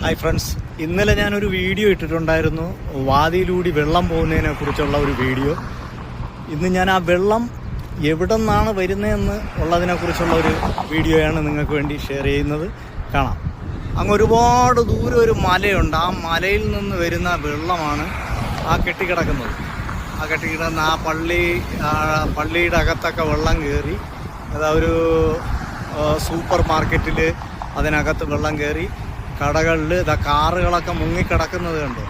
Hi friends, ഇന്നലെ ഞാനൊരു video ഇട്ടിട്ടുണ്ടായിരുന്നു വാതിയിലൂടി വെള്ളം പോകുന്നതിനെ കുറിച്ചുള്ള ഒരു വീഡിയോ. ഇന്ന് ഞാൻ ആ വെള്ളം എവിടെ നിന്നാണ് വരുന്നതെന്ന് ഉള്ളതിനെക്കുറിച്ചുള്ള ഒരു വീഡിയോയാണ് നിങ്ങൾക്ക് വേണ്ടി ഷെയർ ചെയ്യുന്നത്. കാണാം. അങ്ങ് ഒരുപാട് ദൂരം ഒരു മലയുണ്ട്. ആ മലയിൽ നിന്ന് വരുന്ന വെള്ളമാണ് ആ കെട്ടിക്കിടക്കുന്നത്. ആ കെട്ടിക്കിടക്കുന്ന ആ പള്ളിയുടെ അകത്തൊക്കെ വെള്ളം കയറി, അതാ ഒരു സൂപ്പർ മാർക്കറ്റിൽ അതിനകത്ത് വെള്ളം കയറി, കടകളിൽ കാറുകളൊക്കെ മുങ്ങിക്കിടക്കുന്നത് കണ്ടു.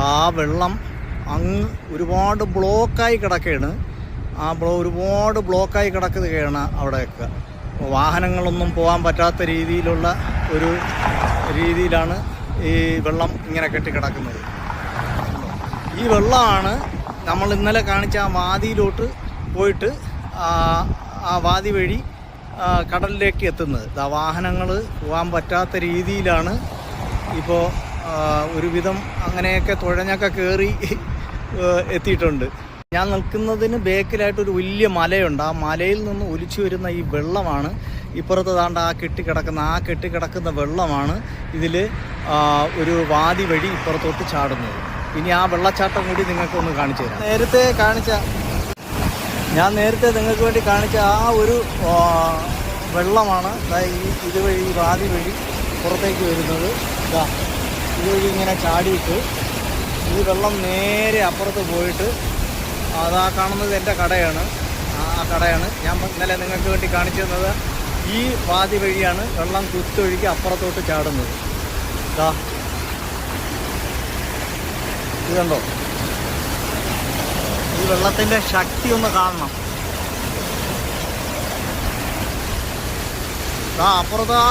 ആ വെള്ളം അങ്ങ് ഒരുപാട് ബ്ലോക്കായി കിടക്കുകയാണ്. ഒരുപാട് ബ്ലോക്കായി കിടക്കുകയാണ് അവിടെയൊക്കെ. വാഹനങ്ങളൊന്നും പോകാൻ പറ്റാത്ത രീതിയിലുള്ള ഒരു രീതിയിലാണ് ഈ വെള്ളം ഇങ്ങനെ കെട്ടിക്കിടക്കുന്നത്. ഈ വെള്ളമാണ് നമ്മൾ ഇന്നലെ കാണിച്ച ആ വാതിയിലോട്ട് പോയിട്ട് ആ വാതി വഴി കടലിലേക്ക് എത്തുന്നത്. വാഹനങ്ങൾ പോകാൻ പറ്റാത്ത രീതിയിലാണ് ഇപ്പോൾ ഒരുവിധം അങ്ങനെയൊക്കെ തുഴഞ്ഞൊക്കെ കയറി എത്തിയിട്ടുണ്ട്. ഞാൻ നിൽക്കുന്നതിന് ബേക്കിലായിട്ടൊരു വലിയ മലയുണ്ട്. ആ മലയിൽ നിന്ന് ഒലിച്ചു വരുന്ന ഈ വെള്ളമാണ് ഇപ്പുറത്ത് താണ്ട ആ കെട്ടിക്കിടക്കുന്ന വെള്ളമാണ് ഇതിൽ ഒരു വാതി വഴി ഇപ്പുറത്തോട്ട് ചാടുന്നത്. ഇനി ആ വെള്ളച്ചാട്ടം കൂടി നിങ്ങൾക്കൊന്ന് കാണിച്ചു തരാം. ഞാൻ നേരത്തെ നിങ്ങൾക്ക് വേണ്ടി കാണിച്ച ആ ഒരു വെള്ളമാണ് ഇതുവഴി വാതി വഴി പുറത്തേക്ക് വരുന്നത്. ഇതുവഴി ഇങ്ങനെ ചാടിയിട്ട് ഈ വെള്ളം നേരെ അപ്പുറത്ത് പോയിട്ട് അതാ കാണുന്നത് എൻ്റെ കടയാണ്. ആ കടയാണ് ഞാൻ ഇന്നലെ നിങ്ങൾക്ക് വേണ്ടി കാണിച്ചു തന്നത്. ഈ വാതി വഴിയാണ് വെള്ളം കുത്തൊഴുകി അപ്പുറത്തോട്ട് ചാടുന്നത്. ഇത് കണ്ടോ? ഈ വെള്ളത്തിൻ്റെ ശക്തി ഒന്ന് കാണണം. അപ്പുറത്ത് ആ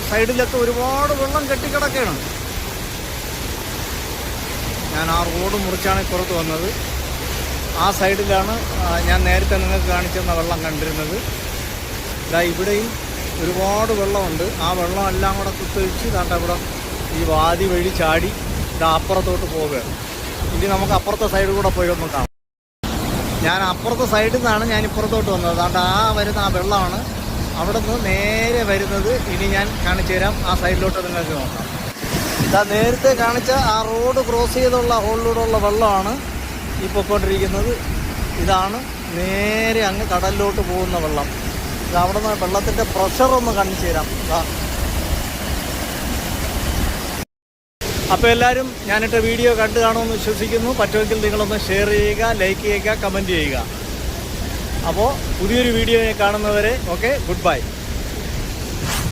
സൈഡിലൊക്കെ ഒരുപാട് വെള്ളം കെട്ടിക്കിടക്കുകയാണ്. ഞാൻ ആ റോഡ് മുറിച്ചാണ് ഇപ്പുറത്ത് വന്നത്. ആ സൈഡിലാണ് ഞാൻ നേരത്തെ നിങ്ങൾക്ക് കാണിച്ചെന്ന വെള്ളം കണ്ടിരുന്നത്. ഇവിടെയും ഒരുപാട് വെള്ളമുണ്ട്. ആ വെള്ളം എല്ലാം കൂടെ കുത്തൊഴിച്ച് ഇവിടെ ഈ വാതി വഴി ചാടി അപ്പുറത്തോട്ട് പോവുകയാണ്. ഇനി നമുക്ക് അപ്പുറത്തെ സൈഡിൽ കൂടെ പോയി ഒന്ന് കാണാം. ഞാൻ അപ്പുറത്തെ സൈഡിൽ നിന്നാണ് ഞാൻ ഇപ്പുറത്തോട്ട് വന്നത്. അതുകൊണ്ട് വരുന്ന ആ വെള്ളമാണ് അവിടെ നിന്ന് നേരെ വരുന്നത്. ഇനി ഞാൻ കാണിച്ചു തരാം. ആ സൈഡിലോട്ട് നിങ്ങൾക്ക് നോക്കാം. നേരത്തെ കാണിച്ച ആ റോഡ് ക്രോസ് ചെയ്തുള്ള ഹോളിലൂടെ ഉള്ള വെള്ളമാണ് ഈ പൊയ്ക്കൊണ്ടിരിക്കുന്നത്. ഇതാണ് നേരെ അങ്ങ് കടലിലോട്ട് പോകുന്ന വെള്ളം. അവിടെ നിന്ന് വെള്ളത്തിൻ്റെ പ്രഷറൊന്ന് കാണിച്ചു തരാം. അപ്പോൾ എല്ലാവരും ഞാനിട്ട വീഡിയോ കണ്ടു കാണുമെന്ന് വിശ്വസിക്കുന്നു. പറ്റുമെങ്കിൽ നിങ്ങളൊന്ന് ഷെയർ ചെയ്യുക, ലൈക്ക് ചെയ്യുക, കമൻറ്റ് ചെയ്യുക. അപ്പോൾ പുതിയൊരു വീഡിയോ കാണുന്നവരെ ഓക്കെ, ഗുഡ് ബൈ.